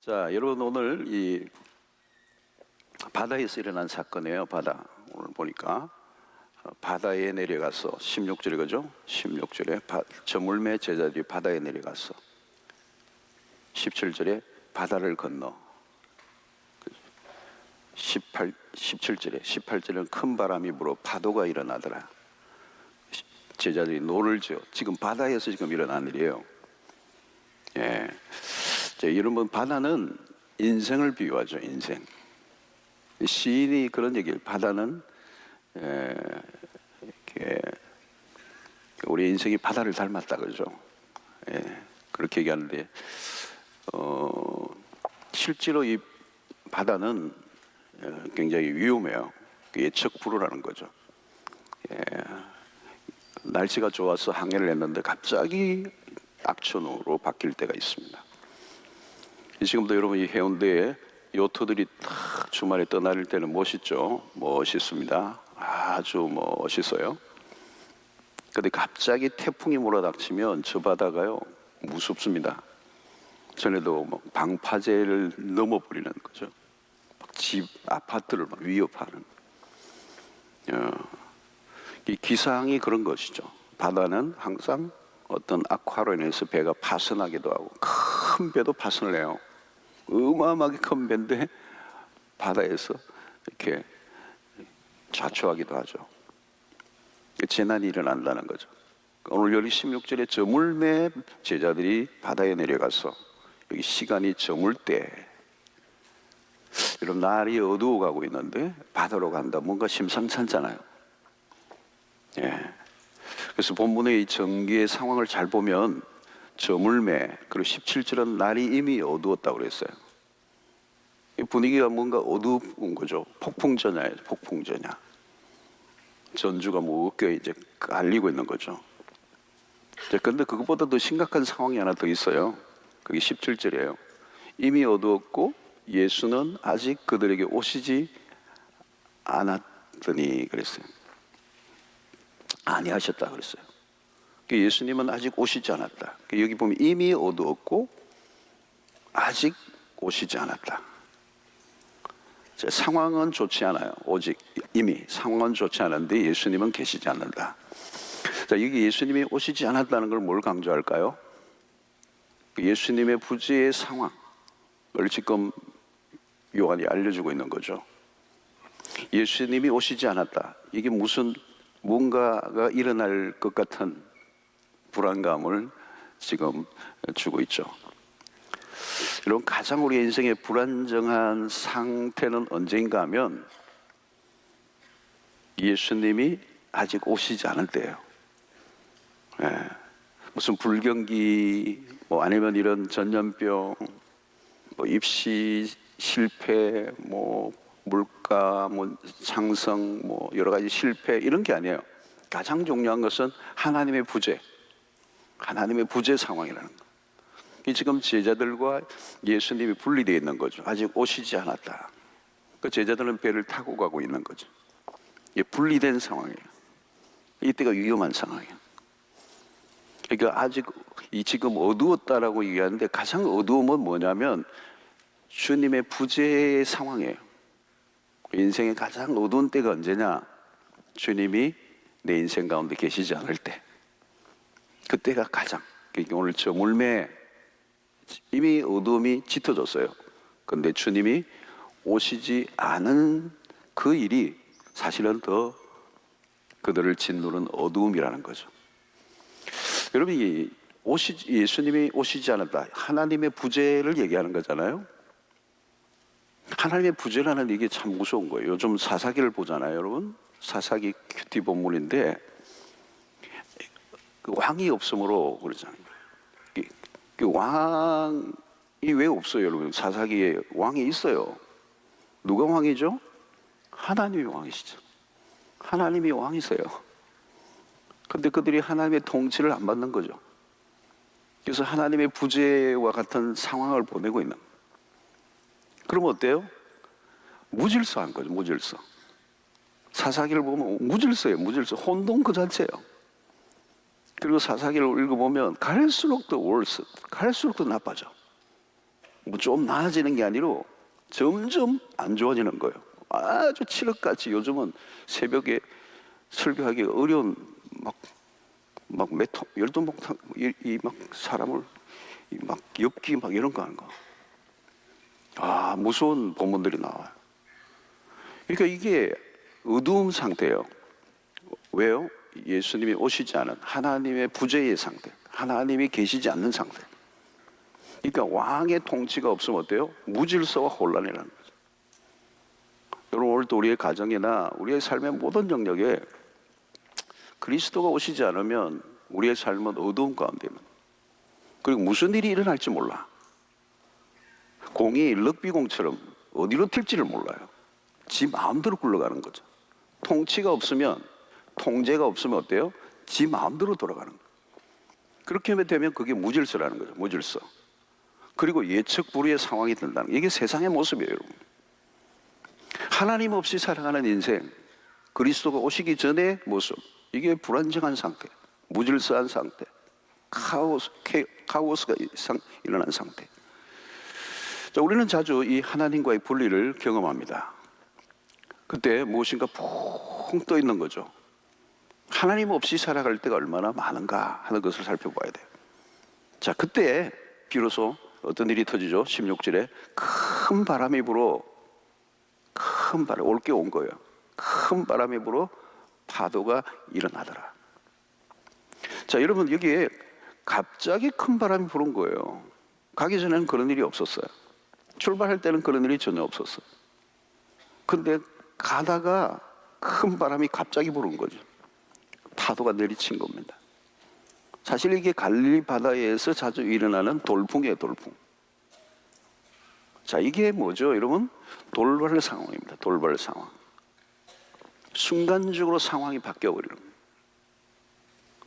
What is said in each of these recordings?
자, 여러분 오늘 이 바다에서 일어난 사건이에요. 바다. 오늘 보니까 바다에 내려가서 16절에 그죠? 16절에 저물매 제자들이 바다에 내려가서 17절에 바다를 건너 17절에는 큰 바람이 불어 파도가 일어나더라. 제자들이 노를 지어 지금 바다에서 지금 일어난 일이에요. 예. 자, 여러분 바다는 인생을 비유하죠. 인생. 시인이 그런 얘기를 바다는 이렇게 우리 인생이 바다를 닮았다 그러죠. 예. 그렇게 얘기하는데 실제로 이 바다는 굉장히 위험해요. 예측 불허라는 거죠. 예. 날씨가 좋아서 항해를 했는데 갑자기 악천후로 바뀔 때가 있습니다. 지금도 여러분 이 해운대에 요트들이 탁 주말에 떠날 때는 멋있죠. 멋있습니다. 아주 멋있어요. 근데 갑자기 태풍이 몰아닥치면 저 바다가요 무섭습니다. 전에도 방파제를 넘어버리는 거죠. 집 아파트를 위협하는. 이 기상이 그런 것이죠. 바다는 항상 어떤 악화로 인해서 배가 파손하기도 하고 큰 배도 파손을 해요. 어마어마하게 큰 배인데 바다에서 이렇게 자초하기도 하죠. 재난이 일어난다는 거죠. 오늘 여기 16절에 저물매 제자들이 바다에 내려가서 여기 시간이 저물 때 여러분 날이 어두워가고 있는데 바다로 간다. 뭔가 심상찮잖아요. 예. 그래서 본문의 이 전기의 상황을 잘 보면 저물매 그리고 17절은 날이 이미 어두웠다고 그랬어요. 이 분위기가 뭔가 어두운 거죠. 폭풍전야예요. 폭풍전야. 전주가 무겁게 이제 깔리고 있는 거죠. 그런데 그것보다 더 심각한 상황이 하나 더 있어요. 그게 17절이에요. 이미 어두웠고 예수는 아직 그들에게 오시지 않았더니 그랬어요. 아니하셨다 그랬어요. 예수님은 아직 오시지 않았다. 여기 보면 이미 어두웠고 아직 오시지 않았다. 상황은 좋지 않아요. 오직 이미 상황은 좋지 않은데 예수님은 계시지 않는다. 자, 여기 예수님이 오시지 않았다는 걸 뭘 강조할까요? 예수님의 부재의 상황을 지금 요한이 알려주고 있는 거죠. 예수님이 오시지 않았다. 이게 무슨 뭔가가 일어날 것 같은 불안감을 지금 주고 있죠. 여러분 가장 우리 인생의 불안정한 상태는 언제인가 하면 예수님이 아직 오시지 않을 때예요. 예. 무슨 불경기 아니면 이런 전염병 입시 실패 물가 상승 여러 가지 실패 이런 게 아니에요. 가장 중요한 것은 하나님의 부재 상황이라는 거. 이 지금 제자들과 예수님이 분리되어 있는 거죠. 아직 오시지 않았다. 그 제자들은 배를 타고 가고 있는 거죠. 이게 분리된 상황이에요. 이때가 위험한 상황이에요. 그러니까 아직 지금 어두웠다라고 얘기하는데 가장 어두움은 뭐냐면 주님의 부재의 상황이에요. 인생의 가장 어두운 때가 언제냐? 주님이 내 인생 가운데 계시지 않을 때. 그때가 가장. 그러니까 오늘 저물매 이미 어두움이 짙어졌어요. 그런데 주님이 오시지 않은 그 일이 사실은 더 그들을 짓누른 어두움이라는 거죠. 여러분 예수님이 오시지 않았다. 하나님의 부재를 얘기하는 거잖아요. 하나님의 부재라는 이게 참 무서운 거예요. 요즘 사사기를 보잖아요, 여러분. 사사기 큐티 본문인데 그 왕이 없으므로 그러잖아요. 그 왕이 왜 없어요, 여러분? 사사기에 왕이 있어요. 누가 왕이죠? 하나님이 왕이시죠. 하나님이 왕이세요. 근데 그들이 하나님의 통치를 안 받는 거죠. 그래서 하나님의 부재와 같은 상황을 보내고 있는 거예요. 그럼 어때요? 무질서한 거죠. 무질서. 사사기를 보면 무질서예요. 무질서. 혼돈 그 자체예요. 그리고 사사기를 읽어보면 갈수록 더 worse, 갈수록 더 나빠져. 뭐 좀 나아지는 게 아니라 점점 안 좋아지는 거예요. 아주 칠흑같이 요즘은 새벽에 설교하기 어려운 막 메토 열도 목탕 이막 사람을 막 엽기 막 이런 거 하는 거. 아, 무서운 본문들이 나와요. 그러니까 이게 어두운 상태예요. 왜요? 예수님이 오시지 않은 하나님의 부재의 상태, 하나님이 계시지 않는 상태. 그러니까 왕의 통치가 없으면 어때요? 무질서와 혼란이라는 거죠. 여러분, 오늘도 우리의 가정이나 우리의 삶의 모든 영역에 그리스도가 오시지 않으면 우리의 삶은 어두운 가운데입니다. 그리고 무슨 일이 일어날지 몰라. 공이 럭비공처럼 어디로 튈지를 몰라요. 지 마음대로 굴러가는 거죠. 통치가 없으면, 통제가 없으면 어때요? 지 마음대로 돌아가는 거예요. 그렇게 되면 그게 무질서라는 거죠. 무질서. 그리고 예측 불허의 상황이 된다는 거예요. 이게 세상의 모습이에요, 여러분. 하나님 없이 살아가는 인생, 그리스도가 오시기 전의 모습, 이게 불안정한 상태, 무질서한 상태, 카오스가 일어난 상태. 자, 우리는 자주 이 하나님과의 분리를 경험합니다. 그때 무엇인가 푹 떠 있는 거죠. 하나님 없이 살아갈 때가 얼마나 많은가 하는 것을 살펴봐야 돼요. 자, 그때 비로소 어떤 일이 터지죠? 16절에 큰 바람이 불어, 큰 바람, 올게 온 거예요. 큰 바람이 불어 파도가 일어나더라. 자, 여러분, 여기에 갑자기 큰 바람이 부는 거예요. 가기 전에는 그런 일이 없었어요. 출발할 때는 그런 일이 전혀 없었어요. 근데 가다가 큰 바람이 갑자기 부는 거죠. 파도가 내리친 겁니다. 사실 이게 갈릴리 바다에서 자주 일어나는 돌풍이에요, 돌풍. 자, 이게 뭐죠, 여러분? 돌발 상황입니다. 돌발 상황. 순간적으로 상황이 바뀌어버리는 거예요.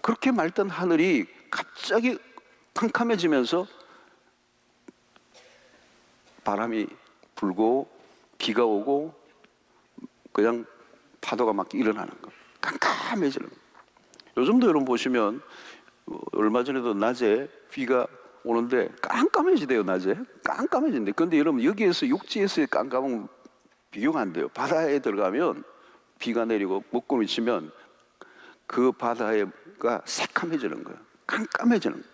그렇게 맑던 하늘이 갑자기 캄캄해지면서 바람이 불고 비가 오고 그냥 파도가 막 일어나는 거예요. 깜깜해지는 거예요. 요즘도 여러분 보시면 얼마 전에도 낮에 비가 오는데 깜깜해지대요. 낮에 깜깜해진대. 근데 여러분, 여기에서 육지에서의 깜깜은 비교가 안 돼요. 바다에 들어가면 비가 내리고 먹구름이 치면 그 바다가 새카매지는 거예요. 깜깜해지는 거예요.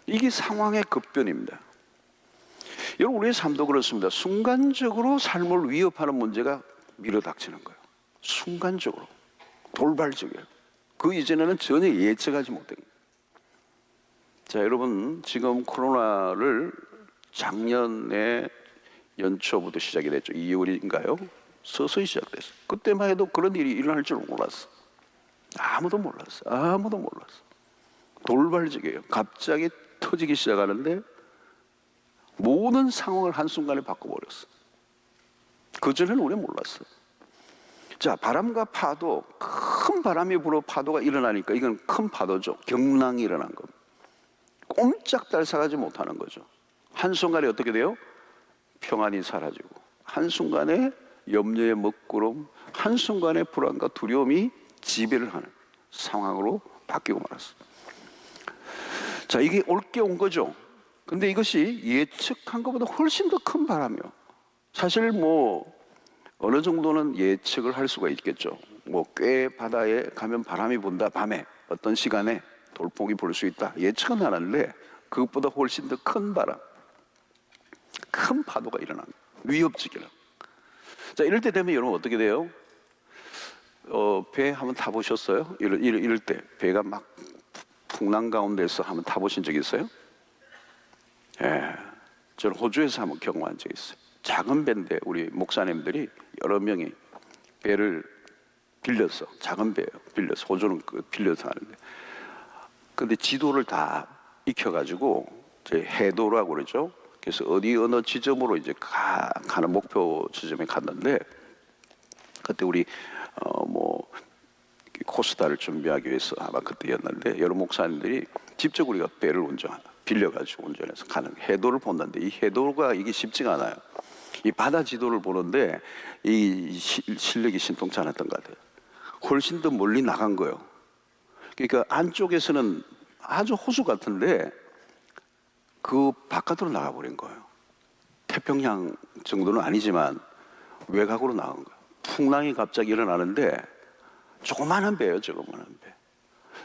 이게 상황의 급변입니다. 여러분, 우리의 삶도 그렇습니다. 순간적으로 삶을 위협하는 문제가 밀어닥치는 거예요. 순간적으로 돌발적이에요. 그 이전에는 전혀 예측하지 못한 거예요. 자, 여러분, 지금 코로나를 작년에 연초부터 시작이 됐죠. 2월인가요? 서서히 시작됐어요. 그때만 해도 그런 일이 일어날 줄 몰랐어. 아무도 몰랐어. 아무도 몰랐어. 돌발적이에요. 갑자기 터지기 시작하는데 모든 상황을 한순간에 바꿔버렸어. 그전에는 우리는 몰랐어요. 자, 바람과 파도, 큰 바람이 불어 파도가 일어나니까 이건 큰 파도죠. 경랑이 일어난 겁니다. 꼼짝달싹하지 못하는 거죠. 한순간에 어떻게 돼요? 평안이 사라지고, 한순간에 염려의 먹구름, 한순간에 불안과 두려움이 지배를 하는 상황으로 바뀌고 말았어요. 자, 이게 올게 온 거죠. 근데 이것이 예측한 것보다 훨씬 더 큰 바람이요. 사실 뭐 어느 정도는 예측을 할 수가 있겠죠. 뭐 꽤 바다에 가면 바람이 분다. 밤에 어떤 시간에 돌풍이 불 수 있다. 예측은 하는데 그것보다 훨씬 더 큰 바람, 큰 파도가 일어나는 위협적이라. 자, 이럴 때 되면 여러분 어떻게 돼요? 배 한번 타보셨어요? 이럴 때 배가 막 풍랑 가운데서 한번 타보신 적 있어요? 예, 저는 호주에서 한번 경험한 적이 있어요. 작은 배인데 우리 목사님들이 여러 명이 배를 빌려서, 작은 배예요. 빌려서, 호주는 빌려서 하는데, 근데 지도를 다 익혀가지고 저희 해도라고 그러죠. 그래서 어느 지점으로 이제 가는 목표 지점에 갔는데, 그때 우리 뭐 코스타를 준비하기 위해서 아마 그때였는데, 여러 목사님들이 직접 우리가 배를 빌려가지고 운전해서 가는 해도를 보는데, 이 해도가 이게 쉽지가 않아요. 이 바다 지도를 보는데 이 실력이 신통치 않았던 것 같아요. 훨씬 더 멀리 나간 거예요. 그러니까 안쪽에서는 아주 호수 같은데 그 바깥으로 나가버린 거예요. 태평양 정도는 아니지만 외곽으로 나간 거예요. 풍랑이 갑자기 일어나는데 조그마한 배예요, 조그마한 배.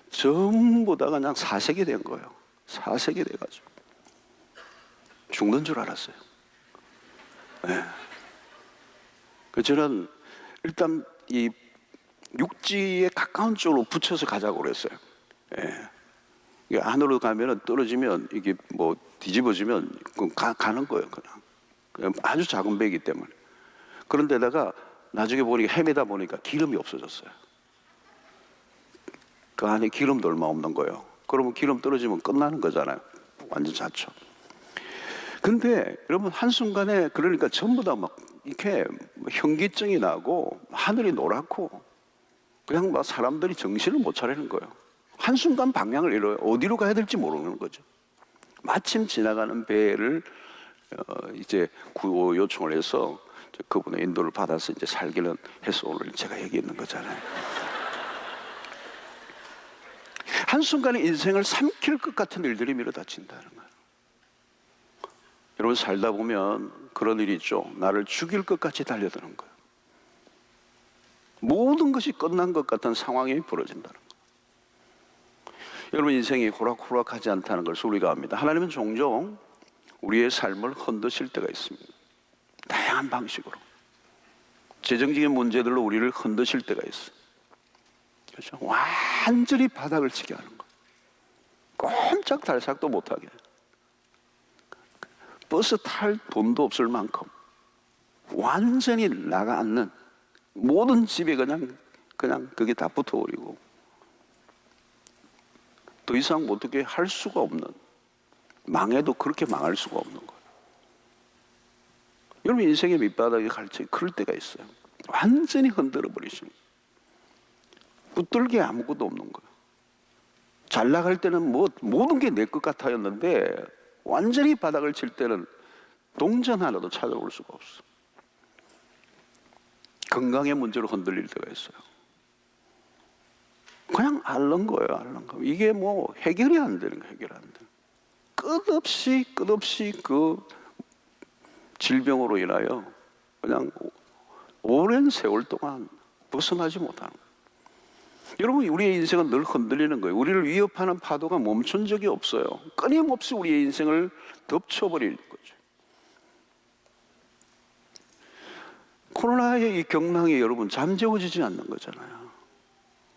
전부 다 그냥 사색이 된 거예요. 사색이 돼가지고 죽는 줄 알았어요. 네. 저는 일단 이 육지에 가까운 쪽으로 붙여서 가자고 그랬어요. 예. 안으로 가면은 떨어지면 이게 뭐 뒤집어지면 가는 거예요, 그냥 아주 작은 배이기 때문에. 그런데다가 나중에 보니까 헤매다 보니까 기름이 없어졌어요. 그 안에 기름도 얼마 없는 거예요. 그러면 기름 떨어지면 끝나는 거잖아요. 완전 자초. 근데 여러분 한순간에 그러니까 전부 다 막 이렇게 현기증이 나고 하늘이 노랗고 그냥 막 사람들이 정신을 못 차리는 거예요. 한순간 방향을 잃어요. 어디로 가야 될지 모르는 거죠. 마침 지나가는 배를 이제 구호 요청을 해서 그분의 인도를 받아서 이제 살기는 해서 오늘 제가 여기 있는 거잖아요. 한순간에 인생을 삼킬 것 같은 일들이 밀어닥친다는 거예요. 여러분 살다 보면 그런 일이 있죠. 나를 죽일 것 같이 달려드는 거예요. 모든 것이 끝난 것 같은 상황이 벌어진다는 거예요. 여러분 인생이 호락호락하지 않다는 것을 우리가 압니다. 하나님은 종종 우리의 삶을 흔드실 때가 있습니다. 다양한 방식으로 재정적인 문제들로 우리를 흔드실 때가 있어요. 그렇죠? 완전히 바닥을 치게 하는 거예요. 꼼짝달싹도 못하게. 버스 탈 돈도 없을 만큼 완전히 나가 앉는 모든 집에 그냥 그게 다 붙어버리고 더 이상 어떻게 할 수가 없는, 망해도 그렇게 망할 수가 없는 거예요. 여러분 인생의 밑바닥에 갈치 그럴 때가 있어요. 완전히 흔들어 버리십니다. 붙들게 아무것도 없는 거예요. 잘 나갈 때는 뭐 모든 게 내 것 같아였는데 완전히 바닥을 칠 때는 동전 하나도 찾아올 수가 없어. 건강의 문제로 흔들릴 때가 있어요. 그냥 앓는 거예요, 앓는 거. 이게 뭐 해결이 안 되는 거예요, 해결 안 되는. 끝없이 그 질병으로 인하여 그냥 오랜 세월 동안 벗어나지 못하는 거예요. 여러분 우리의 인생은 늘 흔들리는 거예요. 우리를 위협하는 파도가 멈춘 적이 없어요. 끊임없이 우리의 인생을 덮쳐버리는 거죠. 코로나의 이 경랑이 여러분 잠재워지지 않는 거잖아요.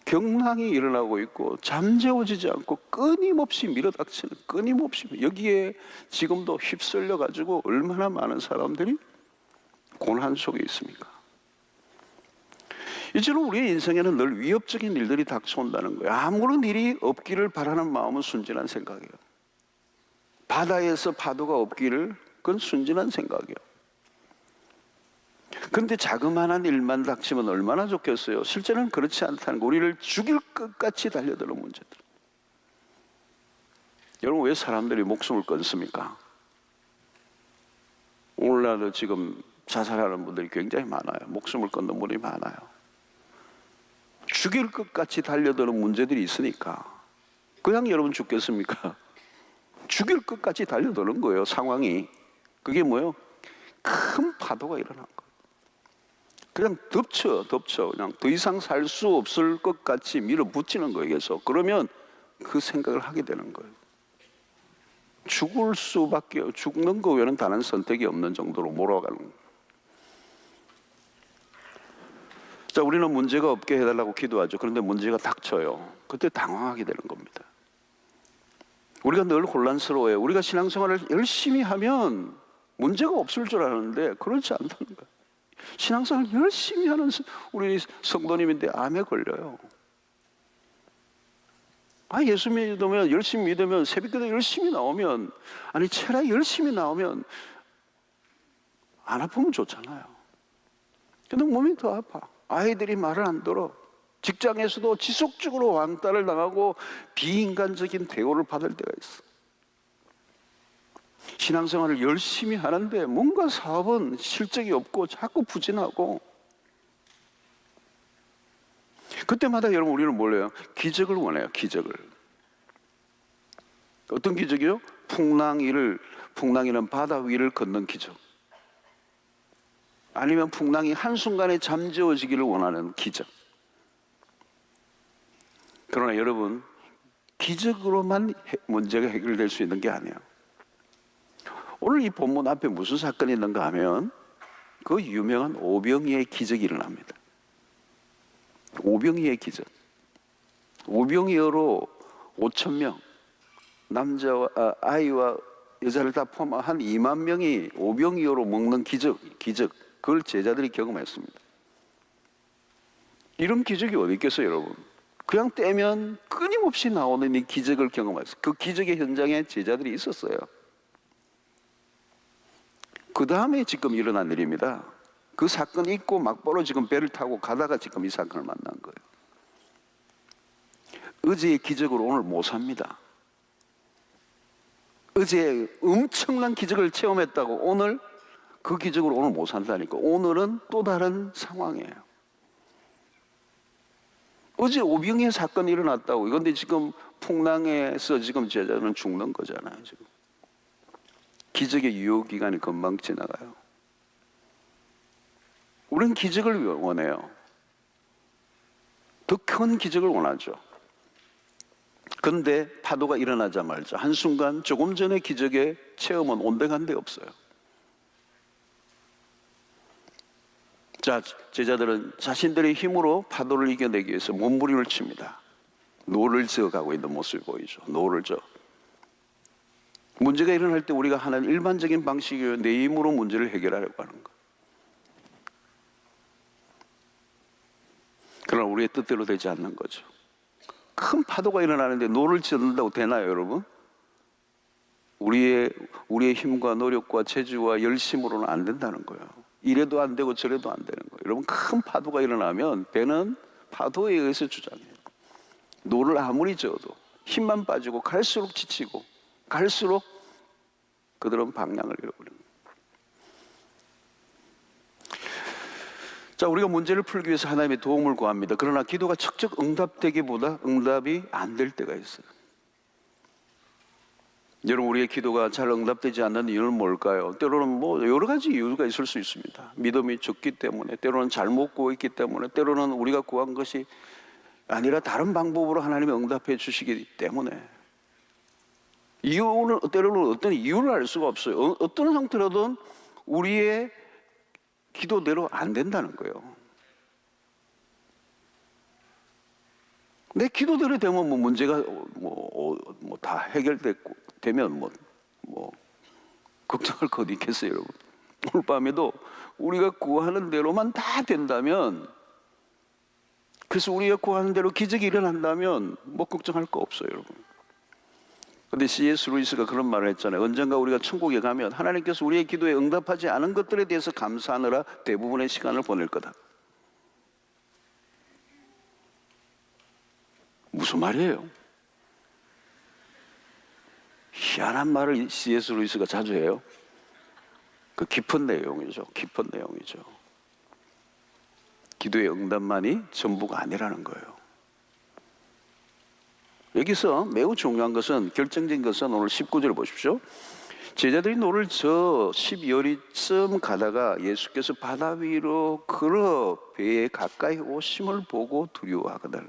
경랑이 일어나고 있고 잠재워지지 않고 끊임없이 밀어닥치는, 끊임없이 여기에 지금도 휩쓸려 가지고 얼마나 많은 사람들이 고난 속에 있습니까? 이처럼 우리의 인생에는 늘 위협적인 일들이 닥쳐온다는 거예요. 아무런 일이 없기를 바라는 마음은 순진한 생각이에요. 바다에서 파도가 없기를, 그건 순진한 생각이에요. 그런데 자그마한 일만 닥치면 얼마나 좋겠어요. 실제는 그렇지 않다는 거. 우리를 죽일 것 같이 달려드는 문제들. 여러분 왜 사람들이 목숨을 끊습니까? 오늘날도 지금 자살하는 분들이 굉장히 많아요. 목숨을 끊는 분이 많아요. 죽일 것 같이 달려드는 문제들이 있으니까. 그냥 여러분 죽겠습니까? 죽일 것 같이 달려드는 거예요, 상황이. 그게 뭐예요? 큰 파도가 일어난 거예요. 그냥 덮쳐. 그냥 더 이상 살 수 없을 것 같이 밀어붙이는 거예요, 계속. 그러면 그 생각을 하게 되는 거예요. 죽는 거 외에는 다른 선택이 없는 정도로 몰아가는 거예요. 자, 우리는 문제가 없게 해달라고 기도하죠. 그런데 문제가 닥쳐요. 그때 당황하게 되는 겁니다. 우리가 늘 혼란스러워요. 우리가 신앙생활을 열심히 하면 문제가 없을 줄 아는데 그렇지 않다는 거예요. 신앙생활을 열심히 하는 우리 성도님인데 암에 걸려요. 예수 믿으면, 열심히 믿으면, 새벽기도 열심히 나오면, 철학 열심히 나오면 안 아프면 좋잖아요. 근데 몸이 더 아파. 아이들이 말을 안 들어. 직장에서도 지속적으로 왕따를 당하고 비인간적인 대우를 받을 때가 있어. 신앙생활을 열심히 하는데 뭔가 사업은 실적이 없고 자꾸 부진하고, 그때마다 여러분 우리는 뭘 해요? 기적을 원해요. 기적을. 어떤 기적이요? 풍랑이는 바다 위를 걷는 기적, 아니면 풍랑이 한순간에 잠재워지기를 원하는 기적. 그러나 여러분, 기적으로만 문제가 해결될 수 있는 게 아니에요. 오늘 이 본문 앞에 무슨 사건이 있는가 하면 그 유명한 오병이의 기적이 일어납니다. 오병이의 기적. 오병이어로 5,000명, 남자와 아이와 여자를 다 포함한 한 2만 명이 오병이어로 먹는 기적, 그걸 제자들이 경험했습니다. 이런 기적이 어디 있겠어요, 여러분? 그냥 떼면 끊임없이 나오는 이 기적을 경험했어요. 그 기적의 현장에 제자들이 있었어요. 그 다음에 지금 일어난 일입니다. 그 사건이 있고 막바로 지금 배를 타고 가다가 지금 이 사건을 만난 거예요. 어제의 기적으로 오늘 못 삽니다. 어제 엄청난 기적을 체험했다고 오늘 그 기적으로 오늘 못 산다니까. 오늘은 또 다른 상황이에요. 어제 오병이의 사건이 일어났다고. 그런데 지금 풍랑에서 지금 제자들은 죽는 거잖아요. 지금 기적의 유효기간이 금방 지나가요. 우리는 기적을 원해요. 더 큰 기적을 원하죠. 그런데 파도가 일어나자마자 한순간 조금 전의 기적의 체험은 온데간데 없어요. 자, 제자들은 자신들의 힘으로 파도를 이겨내기 위해서 몸부림을 칩니다. 노를 저어가고 있는 모습이 보이죠. 노를 저어. 문제가 일어날 때 우리가 하는 일반적인 방식이에요. 내 힘으로 문제를 해결하려고 하는 거. 그러나 우리의 뜻대로 되지 않는 거죠. 큰 파도가 일어나는데 노를 젓는다고 되나요, 여러분? 우리의 힘과 노력과 재주와 열심으로는 안 된다는 거예요. 이래도 안 되고 저래도 안 되는 거예요. 여러분, 큰 파도가 일어나면 배는 파도에 의해서 주장해요. 노를 아무리 저어도 힘만 빠지고 갈수록 지치고 갈수록 그들은 방향을 잃어버립니다. 자, 우리가 문제를 풀기 위해서 하나님의 도움을 구합니다. 그러나 기도가 척척 응답되기보다 응답이 안 될 때가 있어요. 여러분, 우리의 기도가 잘 응답되지 않는 이유는 뭘까요? 때로는 여러 가지 이유가 있을 수 있습니다. 믿음이 적기 때문에, 때로는 잘못 구했기 때문에, 때로는 우리가 구한 것이 아니라 다른 방법으로 하나님이 응답해 주시기 때문에. 이유는 때로는 어떤 이유를 알 수가 없어요. 어떤 상태로든 우리의 기도대로 안 된다는 거예요. 내 기도대로 되면 문제가 다 해결되면 걱정할 것 어디 있겠어요, 여러분? 오늘 밤에도 우리가 구하는 대로만 다 된다면, 그래서 우리가 구하는 대로 기적이 일어난다면 걱정할 거 없어요, 여러분. 근데 C.S. 루이스가 그런 말을 했잖아요. 언젠가 우리가 천국에 가면 하나님께서 우리의 기도에 응답하지 않은 것들에 대해서 감사하느라 대부분의 시간을 보낼 거다. 무슨 말이에요? 희한한 말을 C.S. 루이스가 자주 해요. 그 깊은 내용이죠. 깊은 내용이죠. 기도의 응답만이 전부가 아니라는 거예요. 여기서 매우 중요한 것은, 결정적인 것은 오늘 19절을 보십시오. 제자들이 노를 저 12여리쯤 가다가 예수께서 바다 위로 걸어 배에 가까이 오심을 보고 두려워하거늘.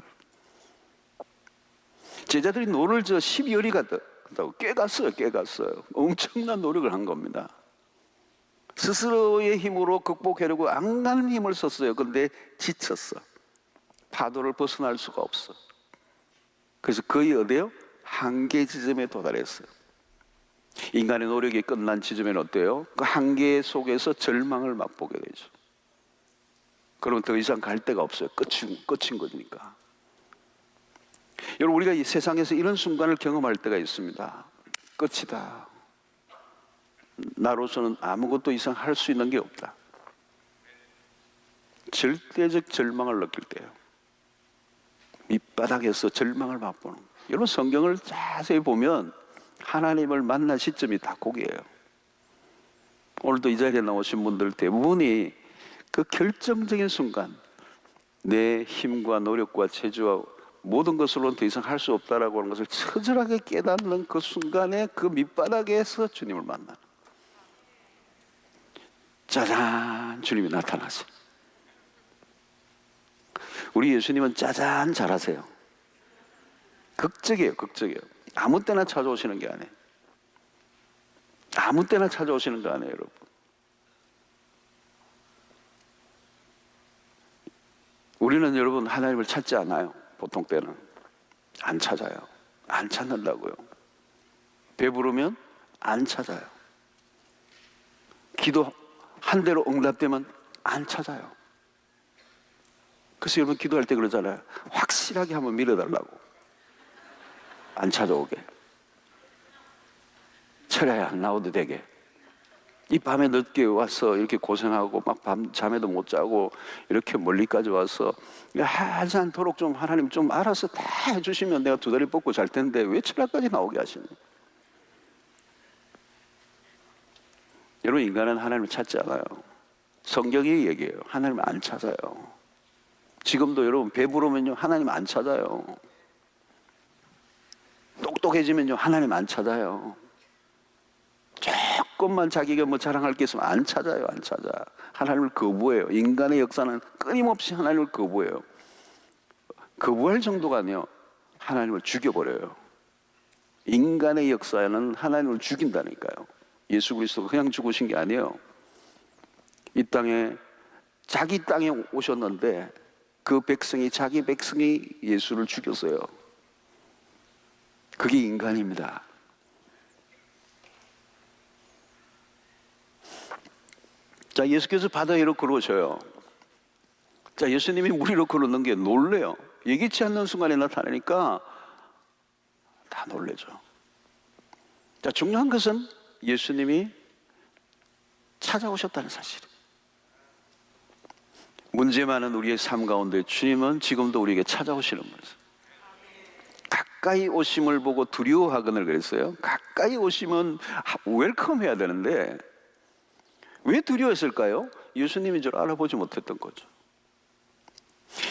제자들이 노를 저 12여리 갔다고 꽤 갔어요. 엄청난 노력을 한 겁니다. 스스로의 힘으로 극복하려고 안가는 힘을 썼어요. 그런데 지쳤어. 파도를 벗어날 수가 없어. 그래서 거의 어디요? 한계 지점에 도달했어요. 인간의 노력이 끝난 지점에는 어때요? 그 한계 속에서 절망을 맛보게 되죠. 그러면 더 이상 갈 데가 없어요. 끝인 거니까. 여러분, 우리가 이 세상에서 이런 순간을 경험할 때가 있습니다. 끝이다. 나로서는 아무것도 이상 할 수 있는 게 없다. 절대적 절망을 느낄 때요. 밑바닥에서 절망을 맛보는 거예요. 여러분, 성경을 자세히 보면 하나님을 만난 시점이 다 거기에요. 오늘도 이 자리에 나오신 분들 대부분이 그 결정적인 순간, 내 힘과 노력과 재주와 모든 것으로는 더 이상 할 수 없다라고 하는 것을 처절하게 깨닫는 그 순간에 그 밑바닥에서 주님을 만나는, 짜잔, 주님이 나타나세요. 우리 예수님은 짜잔 잘하세요. 극적이에요, 극적이에요. 아무 때나 찾아오시는 게 아니에요. 아무 때나 찾아오시는 거 아니에요, 여러분. 우리는 여러분 하나님을 찾지 않아요. 보통 때는 안 찾아요. 안 찾는다고요. 배부르면 안 찾아요. 기도 한 대로 응답되면 안 찾아요. 그래서 여러분 기도할 때 그러잖아요. 확실하게 한번 밀어달라고. 안 찾아오게. 철야에 안 나오도 되게. 이 밤에 늦게 와서 이렇게 고생하고 막 밤 잠에도 못 자고 이렇게 멀리까지 와서 하지 않도록 좀 하나님 좀 알아서 다 해주시면 내가 두 다리 뻗고 잘 텐데 왜 철야까지 나오게 하시니? 여러분, 인간은 하나님을 찾지 않아요. 성경이 얘기해요. 하나님을 안 찾아요. 지금도 여러분 배부르면요 하나님 안 찾아요. 똑똑해지면요 하나님 안 찾아요. 조금만 자기가 뭐 자랑할 게 있으면 안 찾아요. 안 찾아. 하나님을 거부해요. 인간의 역사는 끊임없이 하나님을 거부해요. 거부할 정도가 아니에요. 하나님을 죽여버려요. 인간의 역사에는 하나님을 죽인다니까요. 예수 그리스도가 그냥 죽으신 게 아니에요. 이 땅에 자기 땅에 오셨는데 그 백성이, 자기 백성이 예수를 죽였어요. 그게 인간입니다. 자, 예수께서 바다 위로 걸어오셔요. 자, 예수님이 물 위로 걸어오는 게 놀래요. 예기치 않는 순간에 나타나니까 다 놀래죠. 자, 중요한 것은 예수님이 찾아오셨다는 사실. 문제 많은 우리의 삶 가운데 주님은 지금도 우리에게 찾아오시는 거예요. 가까이 오심을 보고 두려워하거늘 그랬어요. 가까이 오시면 웰컴 해야 되는데 왜 두려워했을까요? 예수님인 줄 알아보지 못했던 거죠.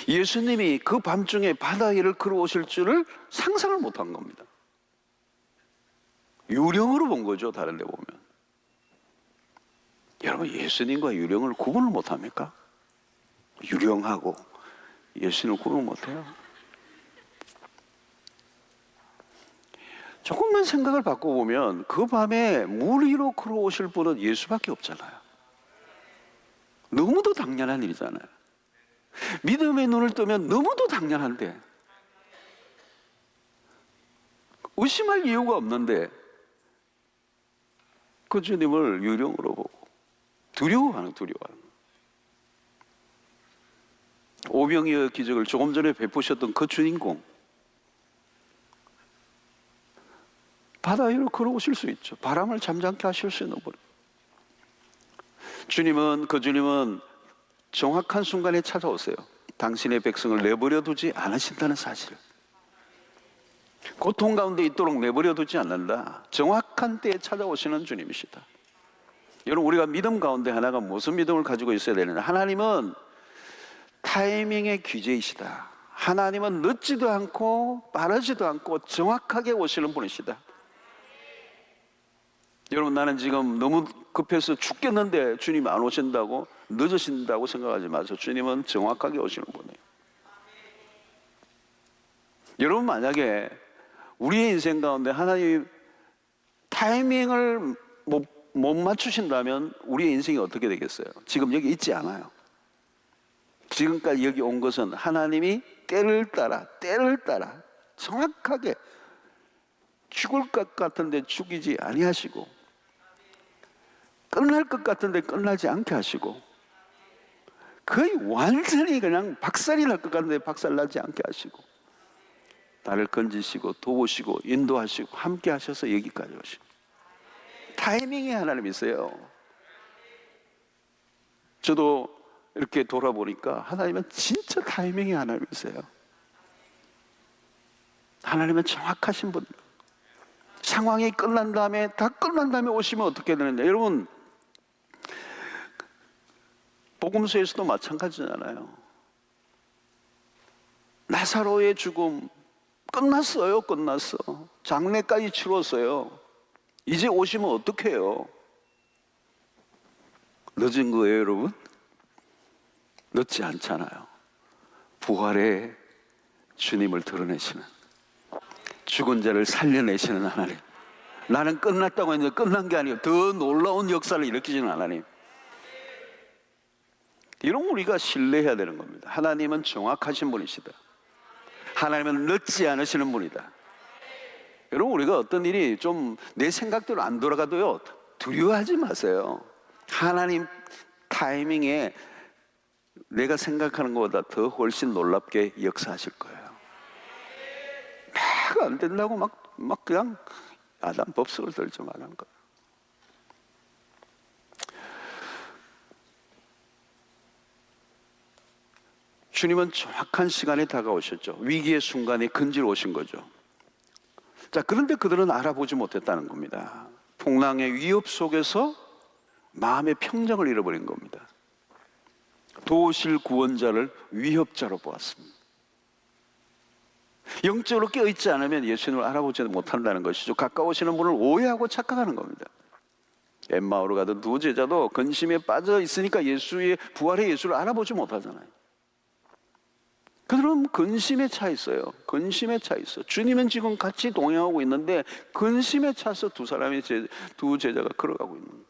예수님이 그 밤중에 바다 위를 걸어오실 줄을 상상을 못한 겁니다. 유령으로 본 거죠. 다른 데 보면. 여러분, 예수님과 유령을 구분을 못합니까? 유령하고 예수님을 구분 못해요. 조금만 생각을 바꿔보면 그 밤에 물 위로 걸어오실 분은 예수밖에 없잖아요. 너무도 당연한 일이잖아요. 믿음의 눈을 뜨면 너무도 당연한데 의심할 이유가 없는데 그 주님을 유령으로 보고 두려워하는. 오병이어 기적을 조금 전에 베푸셨던 그 주인공, 바다 위로 걸어오실 수 있죠. 바람을 잠잠케 하실 수 있는 분. 그 주님은 정확한 순간에 찾아오세요. 당신의 백성을 내버려 두지 않으신다는 사실. 고통 가운데 있도록 내버려 두지 않는다. 정확한 때에 찾아오시는 주님이시다. 여러분, 우리가 믿음 가운데 하나가 무슨 믿음을 가지고 있어야 되느냐? 하나님은 타이밍의 귀재이시다. 하나님은 늦지도 않고 빠르지도 않고 정확하게 오시는 분이시다. 여러분, 나는 지금 너무 급해서 죽겠는데 주님 안 오신다고, 늦으신다고 생각하지 마세요. 주님은 정확하게 오시는 분이에요. 여러분, 만약에 우리의 인생 가운데 하나님이 타이밍을 못 맞추신다면 우리의 인생이 어떻게 되겠어요? 지금 여기 있지 않아요. 지금까지 여기 온 것은 하나님이 때를 따라 정확하게 죽을 것 같은데 죽이지 아니하시고, 끝날 것 같은데 끝나지 않게 하시고, 거의 완전히 그냥 박살이 날 것 같은데 박살 나지 않게 하시고, 나를 건지시고 도우시고 인도하시고 함께 하셔서 여기까지 오시고, 타이밍이 하나님이세요. 저도 이렇게 돌아보니까 하나님은 진짜 타이밍이 하나님이세요. 하나님은 정확하신 분. 상황이 끝난 다음에, 다 끝난 다음에 오시면 어떻게 되느냐? 여러분, 복음서에서도 마찬가지잖아요. 나사로의 죽음 끝났어요. 끝났어. 장례까지 치렀어요. 이제 오시면 어떡해요? 늦은 거예요, 여러분? 늦지 않잖아요. 부활의 주님을 드러내시는, 죽은 자를 살려내시는 하나님. 나는 끝났다고 했는데 끝난 게 아니에요. 더 놀라운 역사를 일으키시는 하나님. 이런 우리가 신뢰해야 되는 겁니다. 하나님은 정확하신 분이시다. 하나님은 늦지 않으시는 분이다. 여러분, 우리가 어떤 일이 좀 내 생각대로 안 돌아가도요, 두려워하지 마세요. 하나님 타이밍에 내가 생각하는 것보다 더 훨씬 놀랍게 역사하실 거예요. 막 안 된다고 막 그냥 아담 법석을 들지 말라는 거예요. 주님은 정확한 시간에 다가오셨죠. 위기의 순간에 근지러 오신 거죠. 자, 그런데 그들은 알아보지 못했다는 겁니다. 풍랑의 위협 속에서 마음의 평정을 잃어버린 겁니다. 도우실 구원자를 위협자로 보았습니다. 영적으로 깨어있지 않으면 예수님을 알아보지 못한다는 것이죠. 가까우시는 분을 오해하고 착각하는 겁니다. 엠마오로 가던 두 제자도 근심에 빠져 있으니까 부활의 예수를 알아보지 못하잖아요. 그들은 근심에 차 있어요. 근심에 차 있어. 주님은 지금 같이 동행하고 있는데 근심에 차서 두 제자가 걸어가고 있는 거예요.